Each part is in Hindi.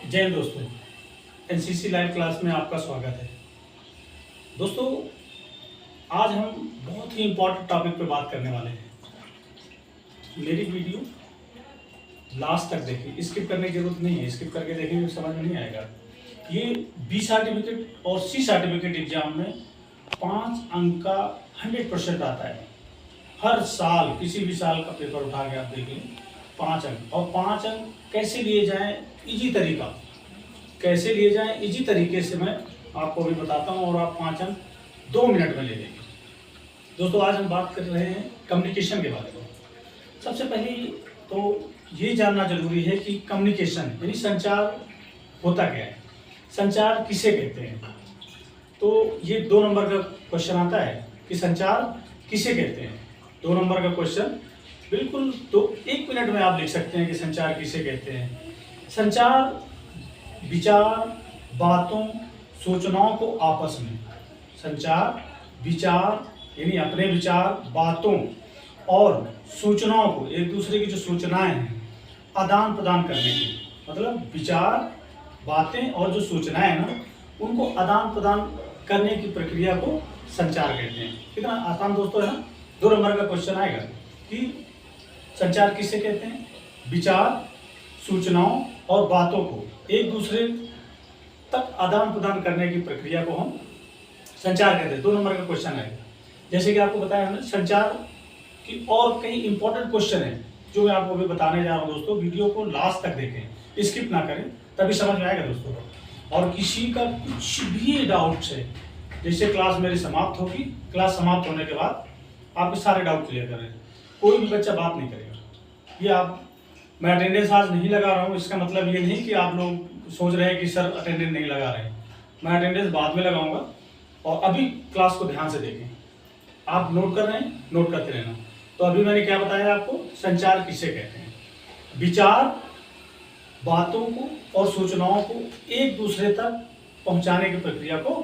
जय हिंद दोस्तों, एनसीसी लाइव क्लास में आपका स्वागत है। दोस्तों, आज हम बहुत ही इम्पोर्टेंट टॉपिक पे बात करने वाले हैं। मेरी वीडियो लास्ट तक देखिए, स्किप करने की जरूरत नहीं है। स्किप करके देखेंगे समझ में नहीं आएगा। ये बी सर्टिफिकेट और सी सर्टिफिकेट एग्जाम में 5 अंक का 100% आता है। हर साल किसी भी साल का पेपर उठा के आप देख लें, 5 अंक। और 5 अंक कैसे लिए जाएं, इजी तरीका कैसे लिए जाएं इजी तरीके से मैं आपको भी बताता हूं, और आप 5 अंक 2 मिनट में ले लेंगे। दोस्तों, आज हम बात कर रहे हैं कम्युनिकेशन के बारे में। सबसे पहले तो ये जानना जरूरी है कि कम्युनिकेशन यानी संचार होता क्या है, संचार किसे कहते हैं। तो ये 2 नंबर का क्वेश्चन आता है कि संचार किसे कहते हैं। 2 नंबर का क्वेश्चन बिल्कुल, तो 1 मिनट में आप लिख सकते हैं कि संचार किसे कहते हैं। संचार विचार, बातों, सूचनाओं को आपस में, संचार विचार यानी अपने विचार, बातों और सूचनाओं को, एक दूसरे की जो सूचनाएं हैं आदान प्रदान करने की, मतलब विचार, बातें और जो सूचनाएं हैं ना, उनको आदान प्रदान करने की प्रक्रिया को संचार कहते हैं। कितना आसान दोस्तों है ना। 2 नंबर का क्वेश्चन आएगा कि संचार किसे कहते हैं। विचार, सूचनाओं और बातों को एक दूसरे तक आदान प्रदान करने की प्रक्रिया को हम संचार कहते हैं। 2 नंबर का क्वेश्चन आएगा। जैसे कि आपको बताया हमने, संचार की और कई इंपॉर्टेंट क्वेश्चन है जो मैं आपको अभी बताने जा रहा हूँ। दोस्तों, वीडियो को लास्ट तक देखें, स्किप ना करें, तभी समझ में आएगा दोस्तों। और किसी का कुछ भी डाउट है, जैसे क्लास मेरी समाप्त होगी, क्लास समाप्त होने के बाद आपके सारे डाउट क्लियर करें। कोई भी बच्चा बात नहीं करेगा। ये आप, मैं अटेंडेंस आज नहीं लगा रहा हूँ, इसका मतलब ये नहीं कि आप लोग सोच रहे हैं कि सर अटेंडेंस नहीं लगा रहे हैं। मैं अटेंडेंस बाद में लगाऊंगा, और अभी क्लास को ध्यान से देखें। आप नोट कर रहे हैं, नोट करते रहना। तो अभी मैंने क्या बताया आपको, संचार किसे कहते हैं। विचार, बातों को और सूचनाओं को एक दूसरे तक पहुंचाने की प्रक्रिया को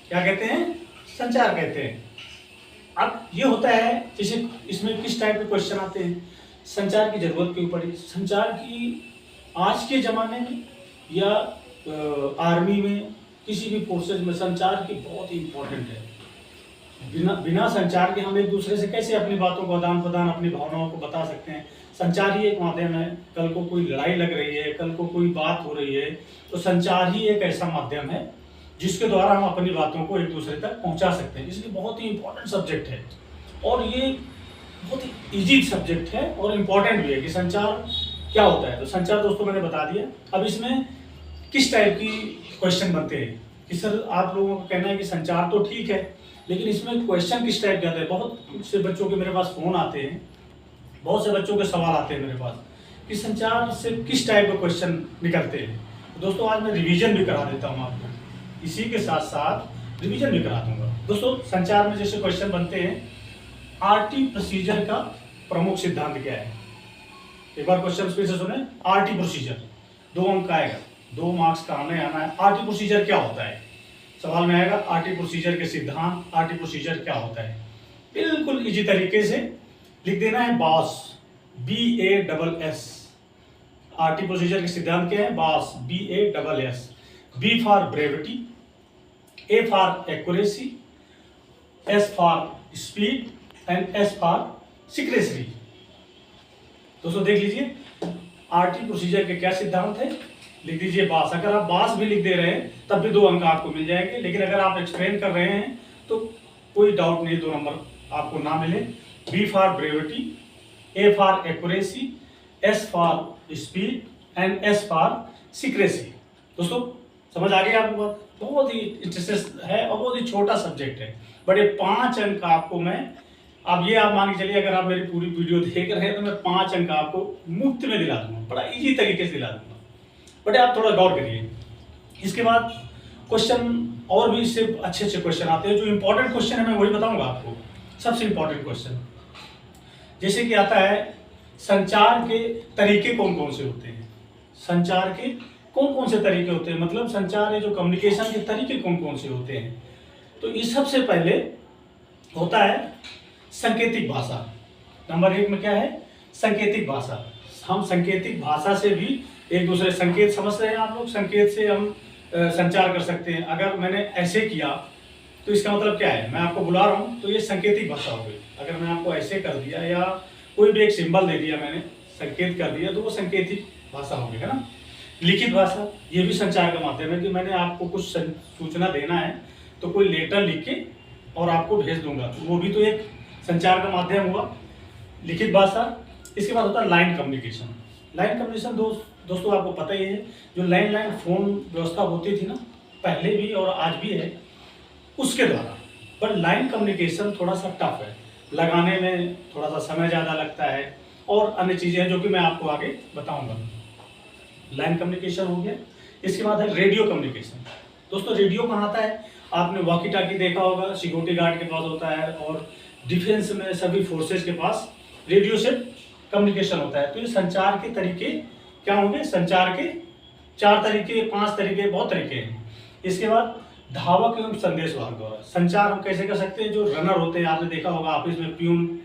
क्या कहते हैं, संचार कहते हैं। अब ये होता है, जैसे इसमें किस टाइप के क्वेश्चन आते हैं, संचार की जरूरत के ऊपर। संचार की आज के ज़माने में या आर्मी में, किसी भी फोर्सेज में संचार की बहुत ही इम्पोर्टेंट है। बिना संचार के हम एक दूसरे से कैसे अपनी बातों को आदान प्रदान, अपनी भावनाओं को बता सकते हैं। संचार ही एक माध्यम है। कल को कोई लड़ाई लग रही है, कल को कोई बात हो रही है, तो संचार ही एक ऐसा माध्यम है जिसके द्वारा हम अपनी बातों को एक दूसरे तक पहुंचा सकते हैं। इसलिए बहुत ही इंपॉर्टेंट सब्जेक्ट है, और ये बहुत ही इजी सब्जेक्ट है और इम्पॉर्टेंट भी है कि संचार क्या होता है। तो संचार दोस्तों मैंने बता दिया। अब इसमें किस टाइप की क्वेश्चन बनते हैं कि सर आप लोगों का कहना है कि संचार तो ठीक है, लेकिन इसमें क्वेश्चन किस टाइप के आते हैं। बहुत से बच्चों के मेरे पास फोन आते हैं, बहुत से बच्चों के सवाल आते हैं मेरे पास कि संचार से किस टाइप के क्वेश्चन निकलते हैं। तो दोस्तों, आज मैं रिवीजन भी करा देता हूँ आपको, इसी के साथ साथ रिवीजन भी करा दूंगा। दोस्तों, संचार में जैसे क्वेश्चन बनते हैं, आरटी प्रोसीजर का प्रमुख सिद्धांत क्या है। एक बार क्वेश्चन फिर से सुने, आरटी प्रोसीजर 2 अंक का आएगा, 2 मार्क्स का आने आना है। आरटी प्रोसीजर क्या होता है, सवाल में आएगा आरटी प्रोसीजर के सिद्धांत, आरटी प्रोसीजर क्या होता है। बिल्कुल इजी तरीके से लिख देना है, बॉस, BASS। आरटी प्रोसीजर के सिद्धांत क्या है, boss, BASS। B for brevity, A for accuracy, S for speed and S for secrecy. दोस्तों देख लीजिए, आरटी प्रोसीजर के क्या सिद्धांत है, लिख दीजिए बास। अगर आप बास भी लिख दे रहे हैं तब भी 2 अंक आपको मिल जाएंगे, लेकिन अगर आप एक्सप्लेन कर रहे हैं तो कोई डाउट नहीं, 2 नंबर आपको ना मिले। B for brevity, A for accuracy, S for speed and S for secrecy. दोस्तों समझ आ गई आपको बात। बहुत ही इंटरेस्टिंग है और बहुत ही छोटा सब्जेक्ट है, बट ये 5 अंक आपको मैं, अब ये आप मान के चलिए, अगर आप मेरी पूरी वीडियो देख रहे हैं तो मैं 5 अंक आपको मुफ्त में दिला दूंगा, बड़ा इजी तरीके से दिला दूंगा। बट आप थोड़ा गौर करिए। इसके बाद क्वेश्चन और भी इससे अच्छे अच्छे क्वेश्चन आते हैं। जो इंपॉर्टेंट क्वेश्चन है मैं वही बताऊंगा आपको। सबसे इंपॉर्टेंट क्वेश्चन जैसे कि आता है, संचार के तरीके कौन कौन से होते हैं। संचार के कौन कौन से तरीके होते हैं, मतलब संचार, जो कम्युनिकेशन के तरीके कौन कौन से होते हैं। तो इस सबसे पहले होता है सांकेतिक भाषा। नंबर 1 में क्या है, सांकेतिक भाषा। हम सांकेतिक भाषा से भी एक दूसरे संकेत समझ रहे हैं आप लोग, संकेत से हम संचार कर सकते हैं। अगर मैंने ऐसे किया तो इसका मतलब क्या है, मैं आपको बुला रहा हूँ तो ये संकेतिक भाषा हो गई। अगर मैं आपको ऐसे कर दिया या कोई भी एक सिंबल दे दिया मैंने, संकेत कर दिया, तो वो संकेतिक भाषा हो गई, है ना। लिखित भाषा ये भी संचार का माध्यम है कि मैंने आपको कुछ सूचना देना है तो कोई लेटर लिख के और आपको भेज दूंगा, तो वो भी तो एक संचार का माध्यम हुआ, लिखित भाषा। इसके बाद होता है लाइन कम्युनिकेशन। लाइन कम्युनिकेशन दोस्तों आपको पता ही है, जो लैंडलाइन फ़ोन व्यवस्था होती थी ना, पहले भी और आज भी है, उसके द्वारा। पर लाइन कम्युनिकेशन थोड़ा सा टफ है, लगाने में थोड़ा सा समय ज़्यादा लगता है और अन्य चीज़ें हैं जो कि मैं आपको आगे बताऊंगा। लाइन कम्युनिकेशन हो गया। इसके बाद है रेडियो कम्युनिकेशन। दोस्तों रेडियो कहाँ आता है, आपने वॉकी टाकी देखा होगा, सिक्योरिटी गार्ड के पास होता है और डिफेंस में सभी फोर्सेज के पास रेडियो से कम्युनिकेशन होता है। तो ये संचार के तरीके क्या होंगे, संचार के 4 तरीके 5 तरीके, बहुत तरीके हैं। इसके बाद धावक एवं संदेशवाहक द्वारा संचार हम कैसे कर सकते हैं। जो रनर होते हैं, आपने देखा होगा ऑफिस में प्यून,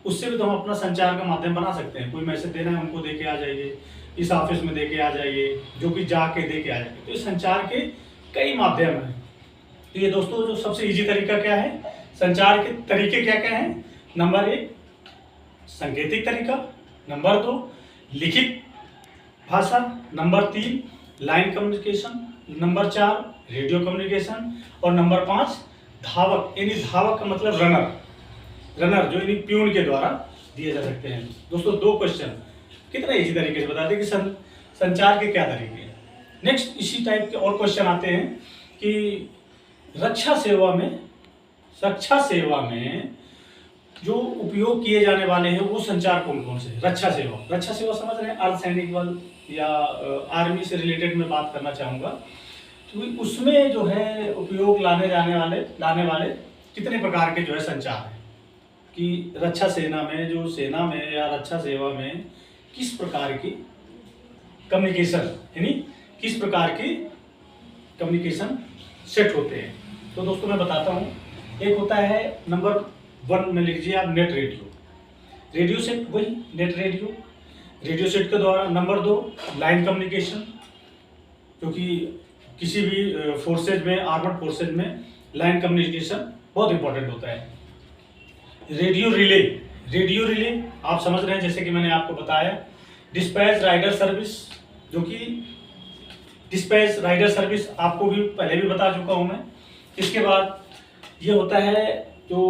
उससे भी तो हम अपना संचार का माध्यम बना सकते हैं। कोई मैसेज देना है उनको दे के आ जाइए, इस ऑफिस में दे के आ जाइए, जो कि जाके दे के आ जाइए। तो ये संचार के कई माध्यम हैं। तो ये दोस्तों जो सबसे इजी तरीका क्या है, संचार के तरीके क्या क्या हैं। नंबर 1 सांकेतिक तरीका, नंबर 2 लिखित भाषा, number 3 line communication, number 4 radio communication और नंबर 5 धावक। यानी धावक का मतलब रनर जो यानी प्यून के द्वारा दिए जा सकते हैं। दोस्तों 2 क्वेश्चन कितना इजी तरीके से बताते हैं कि संचार के क्या तरीके हैं। नेक्स्ट इसी टाइप के और क्वेश्चन आते हैं कि रक्षा सेवा में जो उपयोग किए जाने वाले हैं वो संचार कौन कौन से। रक्षा सेवा समझ रहे हैं, अर्धसैनिक बल या आर्मी से रिलेटेड मैं बात करना चाहूँगा। तो उसमें जो है उपयोग लाने वाले कितने प्रकार के जो है संचार है कि रक्षा सेना में, जो सेना में या रक्षा सेवा में किस प्रकार की कम्युनिकेशन, यानी किस प्रकार की कम्युनिकेशन सेट होते हैं। तो दोस्तों मैं बताता हूँ। एक होता है नंबर 1 में लिख लीजिए आप, नेट रेडियो सेट, वही नेट रेडियो सेट के द्वारा। नंबर 2 लाइन कम्युनिकेशन, जो कि किसी भी फोर्सेज में, आर्मड फोर्सेज में लाइन कम्युनिकेशन बहुत इंपॉर्टेंट होता है। रेडियो रिले आप समझ रहे हैं, जैसे कि मैंने आपको बताया। डिस्पैच राइडर सर्विस, जो कि डिस्पैच राइडर सर्विस आपको भी पहले भी बता चुका हूं मैं। इसके बाद ये होता है जो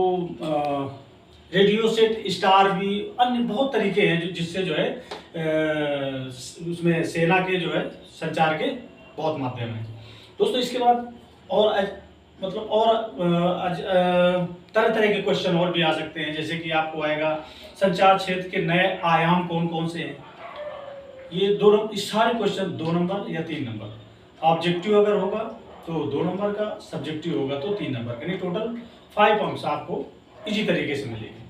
रेडियो सेट स्टार भी, अन्य बहुत तरीके हैं जिससे जो है उसमें सेना के जो है संचार के बहुत माध्यम हैं दोस्तों। इसके बाद और तरह तरह के क्वेश्चन और भी आ सकते हैं, जैसे कि आपको आएगा संचार क्षेत्र के नए आयाम कौन कौन से हैं। ये सारे क्वेश्चन 2 नंबर या 3 नंबर। ऑब्जेक्टिव अगर होगा तो 2 नंबर का, सब्जेक्टिव होगा तो 3 नंबर का, यानी टोटल 5 अंक आपको इजी तरीके से मिलेंगे।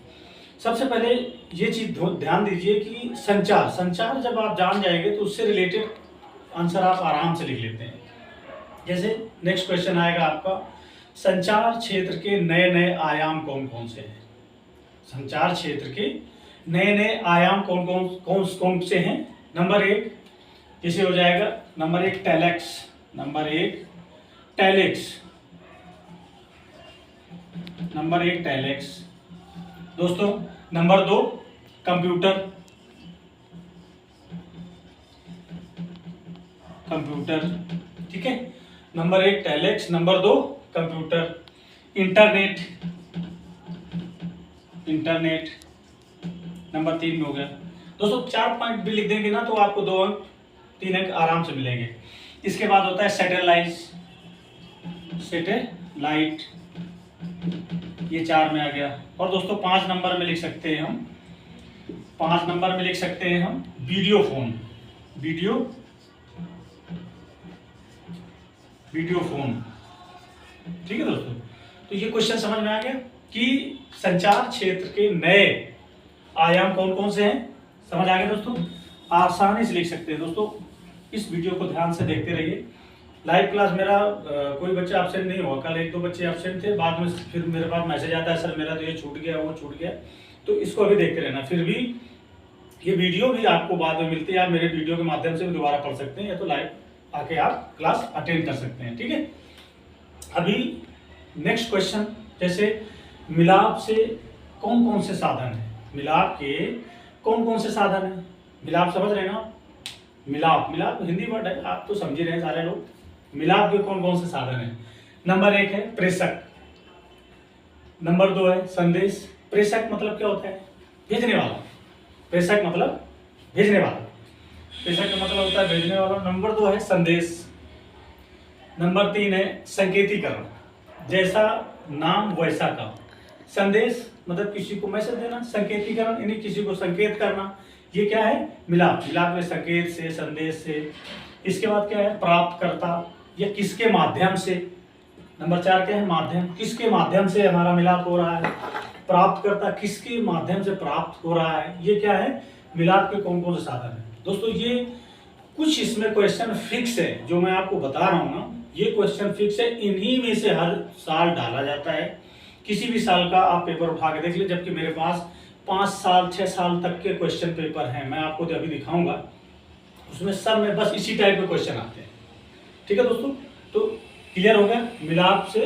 सबसे पहले ये चीज ध्यान दीजिए कि संचार जब आप जान जाएंगे तो उससे रिलेटेड आंसर आप आराम से लिख लेते हैं। जैसे नेक्स्ट क्वेश्चन आएगा आपका, संचार क्षेत्र के नए नए आयाम कौन कौन से हैं। संचार क्षेत्र के नए नए आयाम कौन से हैं। नंबर 1 जैसे हो जाएगा, नंबर 1 टेलेक्स, नंबर 1 टेलेक्स दोस्तों। नंबर 2 कंप्यूटर, ठीक है। Number 1 telex, number 2 computer. Internet number 3 में हो गया दोस्तों। 4 पॉइंट भी लिख देंगे ना तो आपको 2 अंक 3 अंक आराम से मिलेंगे। इसके बाद होता है सैटेलाइट, ये 4 में आ गया। और दोस्तों 5 नंबर में लिख सकते हैं हम, वीडियो फोन, ठीक है दोस्तों। तो ये क्वेश्चन समझ में आ गया कि संचार क्षेत्र के नए आयाम कौन कौन से हैं, समझ आ गया दोस्तों। आसानी से लिख सकते हैं दोस्तों। इस वीडियो को ध्यान से देखते रहिए। लाइव क्लास मेरा कोई बच्चा एब्सेंट नहीं हुआ, कल 1-2 बच्चे एब्सेंट थे, बाद में फिर मेरे पास मैसेज आता है सर मेरा तो ये छूट गया वो छूट गया, तो इसको अभी देखते रहना। फिर भी ये वीडियो भी आपको बाद में मिलती है, आप मेरे वीडियो के माध्यम से भी दोबारा पढ़ सकते हैं या तो लाइव आके आप क्लास अटेंड कर सकते हैं। ठीक है, अभी नेक्स्ट क्वेश्चन, जैसे मिलाप से कौन कौन से साधन है, मिलाप के कौन कौन से साधन है। मिलाप समझ रहे हैं ना, मिलाप मिलाप हिंदी वर्ड है, आप तो समझ रहे हैं सारे लोग। मिलाप के कौन कौन से साधन है, नंबर 1 है प्रेषक, नंबर 2 है संदेश। प्रेषक मतलब क्या होता है, भेजने वाला। प्रेषक मतलब भेजने वाला, प्रेषक का मतलब होता है भेजने वाला। नंबर 2 है संदेश। नंबर 3 है संकेतीकरण, जैसा नाम वैसा काम। संदेश मतलब किसी को मैसेज देना, संकेतीकरण यानी किसी को संकेत करना। ये क्या है, मिलाप। मिलाप में संकेत से, संदेश से। इसके बाद क्या है, प्राप्तकर्ता या किसके माध्यम से। नंबर 4 क्या है, माध्यम, किसके माध्यम से हमारा मिलाप हो रहा है। प्राप्तकर्ता किसके माध्यम से प्राप्त हो रहा है। ये क्या है, मिलाप के कौन कौन से साधन है। दोस्तों ये कुछ इसमें क्वेश्चन फिक्स है जो मैं आपको बता रहा हूँ ना, ये क्वेश्चन फिक्स है, इन्हीं में से हर साल डाला जाता है। किसी भी साल का आप पेपर उठा के देख लीजिए, जबकि मेरे पास 5 साल 6 साल तक के क्वेश्चन पेपर हैं, मैं आपको अभी दिखाऊंगा, उसमें सब में बस इसी टाइप के क्वेश्चन आते हैं। ठीक है दोस्तों, तो क्लियर हो गया मिलाप से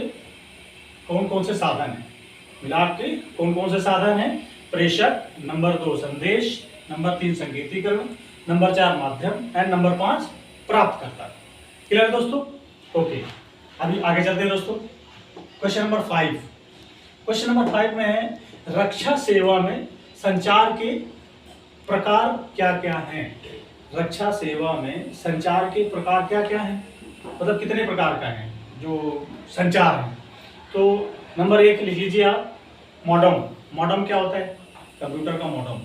कौन कौन से साधन है। मिलाप के कौन कौन से साधन है, प्रेषक, नंबर 2 संदेश, नंबर 3 संकेतीकरण, नंबर 4 माध्यम एंड नंबर 5 प्राप्तकर्ता। क्लियर है दोस्तों, ओके। अभी आगे चलते हैं दोस्तों, क्वेश्चन नंबर 5। क्वेश्चन नंबर 5 में है रक्षा सेवा में संचार के प्रकार क्या क्या हैं। रक्षा सेवा में संचार के प्रकार क्या क्या हैं, मतलब कितने प्रकार का है जो संचार है। तो नंबर 1 लिख लीजिए आप, मॉडम। मॉडम क्या होता है, कंप्यूटर का मॉडम,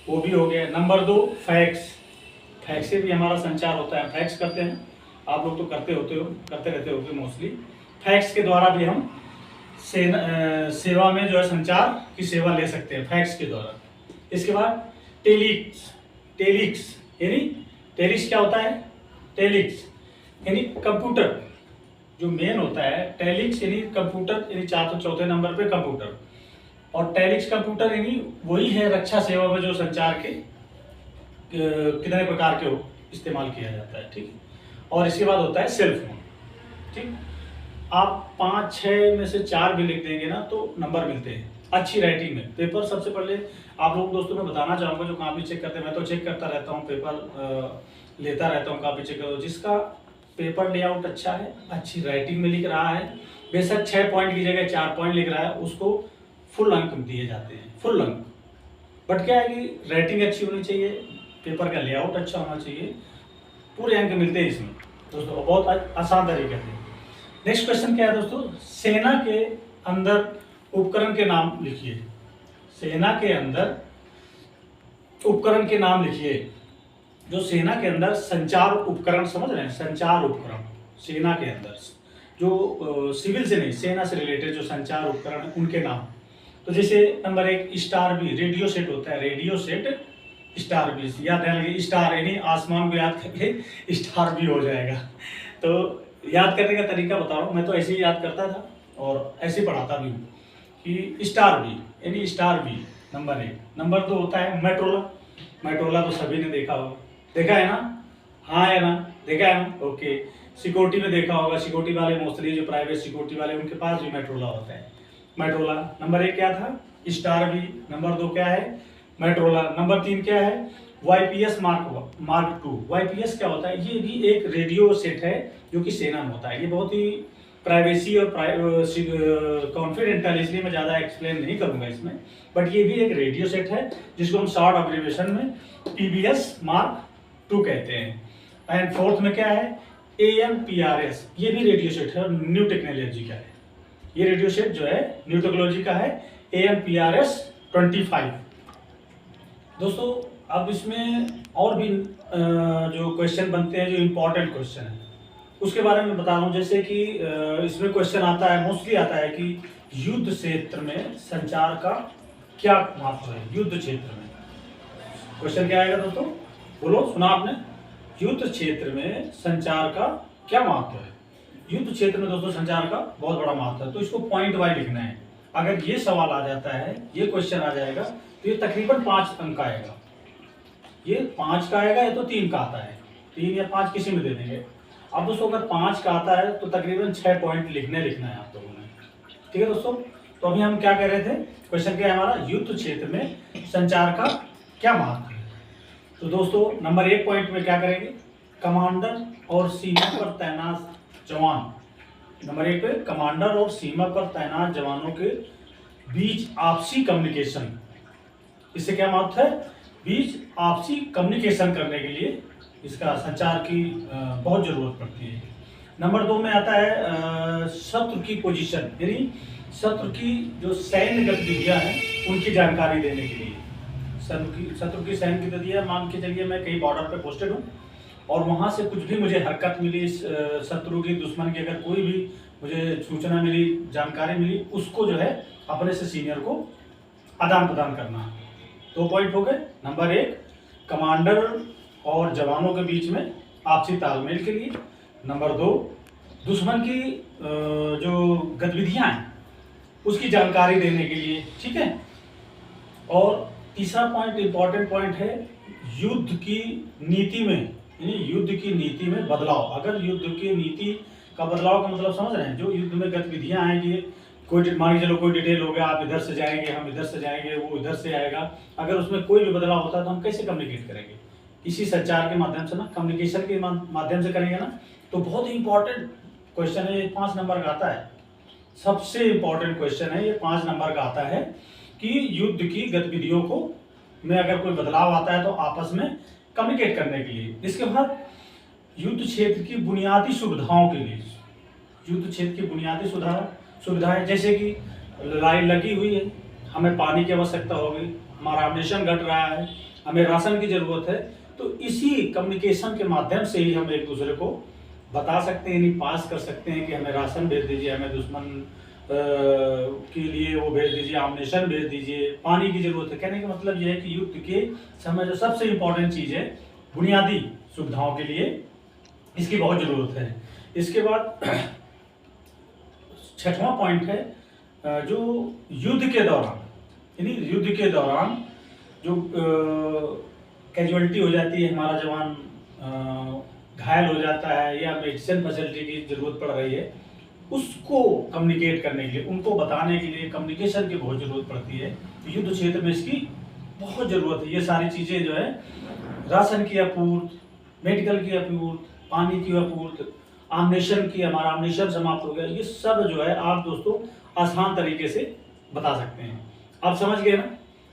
वो भी हो गया। नंबर 2 फैक्स, फैक्स से भी हमारा संचार होता है, फैक्स करते हैं, आप लोग तो करते रहते होगे मोस्टली। फैक्स के द्वारा भी हम सेवा में जो है संचार की सेवा ले सकते हैं फैक्स के द्वारा। इसके बाद टेलिक्स, टेलिक्स यानी टेलिक्स क्या होता है, टेलिक्स यानी कंप्यूटर जो मेन होता है। टेलिक्स यानी कंप्यूटर यानी चौथे नंबर पे कंप्यूटर, और टेलिक्स कंप्यूटर यानी वही है रक्षा सेवा में जो संचार के कितने प्रकार के इस्तेमाल किया जाता है। ठीक है, और इसके बाद होता है सेल फोन। ठीक, आप 5-6 में से 4 भी लिख देंगे ना तो नंबर मिलते हैं अच्छी राइटिंग में। पेपर सबसे पहले आप लोग दोस्तों मैं बताना चाहूँगा जो कॉपी चेक करते हैं, मैं तो चेक करता रहता हूँ, पेपर लेता रहता हूँ, कॉपी चेक करता हूँ। जिसका पेपर लेआउट अच्छा है, अच्छी राइटिंग में लिख रहा है, बेशक 6 पॉइंट की जगह 4 पॉइंट लिख रहा है, उसको फुल अंक दिए जाते हैं, फुल अंक। बट क्या है कि राइटिंग अच्छी होनी चाहिए, पेपर का लेआउट अच्छा होना चाहिए, पूरे अंक मिलते हैं इसमें दोस्तों, बहुत आसान तरीके से। नेक्स्ट क्वेश्चन क्या है दोस्तों, सेना के अंदर उपकरण के नाम लिखिए। सेना के अंदर उपकरण के नाम लिखिए। जो सेना के अंदर संचार उपकरण, समझ रहे हैं, संचार उपकरण सेना के अंदर जो सिविल से नहीं सेना से रिलेटेड जो संचार उपकरण है उनके नाम। तो जैसे number 1 star B, radio set होता है, रेडियो सेट स्टार बी, याद रहने लगे, स्टार यानी आसमान को याद करके स्टार बी हो जाएगा। तो याद करने का तरीका बता रहा हूँ, मैं तो ऐसे ही याद करता था और ऐसे पढ़ाता भी हूँ कि स्टार बी यानी स्टार बी नंबर 1। नंबर 2 होता है मेट्रोला। मेट्रोला तो सभी ने देखा होगा, देखा है ना, हाँ है ना, देखा है ना, ओके। सिक्योरिटी में देखा होगा, सिक्योरिटी वाले मोस्टली जो प्राइवेट सिक्योरिटी वाले उनके पास भी मेट्रोला होता है, मेट्रोला। नंबर 1 क्या था, स्टार बी। नंबर 2 क्या है, मेट्रोला। नंबर 3 क्या है, YPS मार्क 2। YPS क्या होता है, ये भी एक रेडियो सेट है जो कि सेना में होता है। ये बहुत ही प्राइवेसी और कॉन्फिडेंशियल, इसलिए मैं ज़्यादा एक्सप्लेन नहीं करूँगा इसमें, बट ये भी एक रेडियो सेट है जिसको हम शॉर्ट अब्रिविएशन में PBS मार्क 2 कहते हैं। एंड फोर्थ में क्या है, AMPRS, ये भी रेडियो सेट है, न्यू टेक्नोलॉजी का है। ये रेडियो सेट जो है न्यू टेक्नोलॉजी का है, AMPRS 25। दोस्तों अब इसमें और भी जो क्वेश्चन बनते हैं जो इम्पोर्टेंट क्वेश्चन है उसके बारे में बता रहा हूँ। जैसे कि इसमें क्वेश्चन आता है, मोस्टली आता है कि युद्ध क्षेत्र में संचार का क्या महत्व है। युद्ध क्षेत्र में क्वेश्चन क्या आएगा दोस्तों, बोलो, सुना आपने, युद्ध क्षेत्र में संचार का क्या महत्व है। युद्ध क्षेत्र में दोस्तों संचार का बहुत बड़ा महत्व है, तो इसको पॉइंट वाइज लिखना है। अगर ये सवाल आ जाता है, ये क्वेश्चन आ जाएगा तो ये तकरीबन 5 अंक आएगा। ये 5 का आएगा या तो 3 का आता है, 3 या 5 किसी में दे देंगे। अब दोस्तों अगर 5 का आता है तो तकरीबन 6 पॉइंट लिखना है आप लोगों ने, ठीक है दोस्तों। तो अभी हम क्या कह रहे थे, क्वेश्चन क्या है हमारा, युद्ध क्षेत्र में संचार का क्या महत्व है। तो दोस्तों नंबर 1 पॉइंट में क्या करेंगे, कमांडर और सीमा पर तैनात जवान, नंबर 1 पे कमांडर और सीमा पर तैनात जवानों के बीच आपसी कम्युनिकेशन, इससे क्या महत्व है, बीच आपसी कम्युनिकेशन करने के लिए इसका संचार की बहुत जरूरत पड़ती है। नंबर 2 में आता है शत्रु की पोजीशन, यानी शत्रु की जो सैन्य गतिविधियां हैं उनकी जानकारी देने के लिए। शत्रु की सैन्य गतिविधियां, मान के चलिए मैं कहीं बॉर्डर पे पोस्टेड हूँ और वहां से कुछ भी मुझे हरकत मिली, शत्रु की, दुश्मन की अगर कोई भी मुझे सूचना मिली, जानकारी मिली, उसको जो है अपने से सीनियर को आदान प्रदान करना। 2 पॉइंट हो गए। नंबर 1 कमांडर और जवानों के बीच में आपसी तालमेल के लिए। नंबर 2 दुश्मन की जो गतिविधियां हैं उसकी जानकारी देने के लिए, ठीक है। और तीसरा पॉइंट, इंपॉर्टेंट पॉइंट है, युद्ध की नीति में, यानी युद्ध की नीति में बदलाव। अगर युद्ध की नीति का बदलाव का मतलब समझ रहे हैं, जो युद्ध में गतिविधियां आएंगी, कोई मान के चलो कोई डिटेल हो गया, आप इधर से जाएंगे, हम इधर से जाएंगे, वो इधर से आएगा, अगर उसमें कोई भी बदलाव होता है तो हम कैसे कम्युनिकेट करेंगे, इसी संचार के माध्यम से ना, कम्युनिकेशन के माध्यम से करेंगे ना। तो बहुत ही इंपॉर्टेंट क्वेश्चन है ये, 5 नंबर का आता है, सबसे इंपॉर्टेंट क्वेश्चन है ये, 5 नंबर का आता है कि युद्ध की गतिविधियों को में अगर कोई बदलाव आता है तो आपस में कम्युनिकेट करने के लिए। इसके बाद युद्ध क्षेत्र की बुनियादी सुविधाओं के लिए, युद्ध क्षेत्र की बुनियादी सुविधाएं, जैसे कि लड़ाई लगी हुई है, हमें पानी की आवश्यकता होगी, हमारा एमिशन घट रहा है, हमें राशन की जरूरत है, तो इसी कम्युनिकेशन के माध्यम से ही हम एक दूसरे को बता सकते हैं, नहीं पास कर सकते हैं कि हमें राशन भेज दीजिए, हमें दुश्मन के लिए वो भेज दीजिए, एमिशन भेज दीजिए, पानी की जरूरत है। कहने का मतलब यह है कि युद्ध के समय जो सबसे इंपॉर्टेंट चीज है, बुनियादी सुविधाओं के लिए इसकी बहुत जरूरत है। इसके बाद 6वां पॉइंट है, जो युद्ध के दौरान, यानी युद्ध के दौरान जो कैजुअलिटी हो जाती है, हमारा जवान घायल हो जाता है या मेडिसिन फैसिलिटी की जरूरत पड़ रही है, उसको कम्युनिकेट करने के लिए, उनको बताने के लिए कम्युनिकेशन की बहुत जरूरत पड़ती है। युद्ध क्षेत्र में इसकी बहुत जरूरत है। ये सारी चीजें जो है, राशन की आपूर्ति, मेडिकल की आपूर्ति, पानी की आपूर्ति, आम्नेशन की, हमारा आम्नेशन समाप्त हो गया, ये सब जो है आप दोस्तों आसान तरीके से बता सकते हैं। आप समझ गए ना।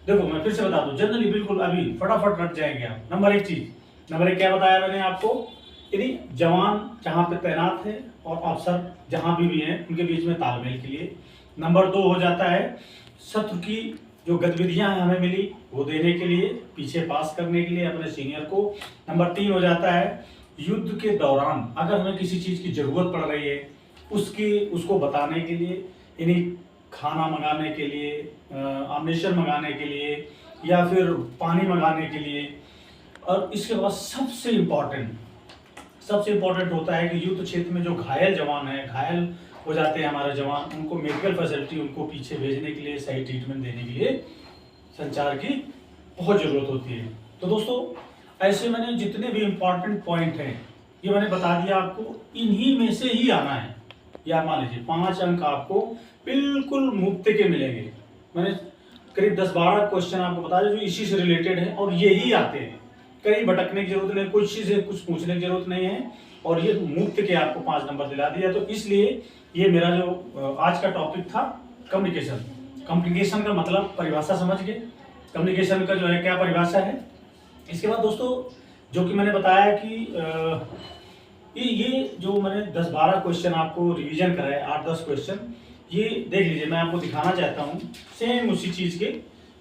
देखो मैं फिर से बता दूं, जनरली बिल्कुल अभी फटाफट रट जाएंगे आप। नंबर 1 क्या बताया मैंने आपको, यदि जवान जहाँ पे तैनात है और अफसर जहाँ भी हैं उनके बीच में तालमेल के लिए। नंबर 2 हो जाता है शत्रु की जो गतिविधियां हमें मिली वो देने के लिए, पीछे पास करने के लिए अपने सीनियर को। नंबर 3 हो जाता है युद्ध के दौरान अगर हमें किसी चीज की जरूरत पड़ रही है उसको बताने के लिए, यानी खाना मंगाने के लिए, आम्नेशन मंगाने के लिए या फिर पानी मंगाने के लिए। और इसके बाद सबसे इम्पोर्टेंट होता है कि युद्ध क्षेत्र में जो घायल जवान है, घायल हो जाते हैं हमारे जवान, उनको मेडिकल फैसिलिटी, उनको पीछे भेजने के लिए, सही ट्रीटमेंट देने के लिए संचार की बहुत जरूरत होती है। तो दोस्तों ऐसे मैंने जितने भी इम्पोर्टेंट पॉइंट हैं ये मैंने बता दिया आपको, इन्हीं में से ही आना है। या मान लीजिए 5 अंक आपको बिल्कुल मुफ्त के मिलेंगे। मैंने करीब 10-12 क्वेश्चन आपको बता दिया जो इसी से रिलेटेड है और यही आते हैं, कहीं भटकने की जरूरत नहीं, कुछ चीजें कुछ पूछने की जरूरत नहीं है, और ये मुफ्त के आपको 5 नंबर दिला दिया। तो इसलिए ये मेरा जो आज का टॉपिक था कम्युनिकेशन का मतलब परिभाषा समझ गए, कम्युनिकेशन का जो है क्या परिभाषा है। इसके बाद दोस्तों जो कि मैंने बताया कि ये जो मैंने 10-12 क्वेश्चन आपको रिवीजन कराए, 8-10 क्वेश्चन, ये देख लीजिए, मैं आपको दिखाना चाहता हूँ सेम उसी चीज के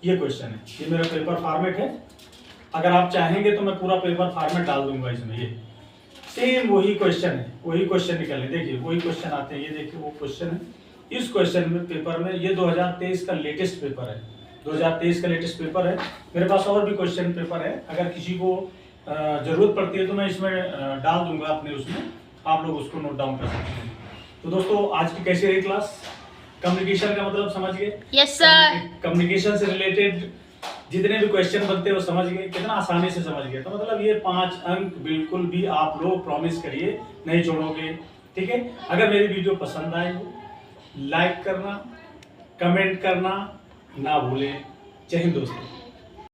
ये क्वेश्चन है। ये मेरा पेपर फॉर्मेट है, अगर आप चाहेंगे तो मैं पूरा पेपर फॉर्मेट डाल दूंगा इसमें। ये सेम वही क्वेश्चन है, वही क्वेश्चन निकले, देखिए वही क्वेश्चन आते हैं। ये देखिए वो क्वेश्चन है। इस क्वेश्चन में पेपर में ये 2023 का लेटेस्ट पेपर है, 2023 का लेटेस्ट पेपर है। मेरे पास और भी क्वेश्चन पेपर है, अगर किसी को जरूरत पड़ती है तो मैं इसमें डाल दूंगा अपने उसमें, आप लोग उसको नोट डाउन कर सकते हैं। तो दोस्तों आज की कैसी रही क्लास, कम्युनिकेशन का मतलब समझ गए? Yes sir. कम्युनिकेशन से रिलेटेड जितने भी क्वेश्चन बनते हैं वो समझ गए, कितना आसानी से समझ गए। तो मतलब ये 5 अंक बिल्कुल भी आप लोग प्रॉमिस करिए नहीं छोड़ोगे, ठीक है। अगर मेरी वीडियो पसंद आए हो लाइक करना, कमेंट करना ना भूलें। जय हिंद दोस्तों।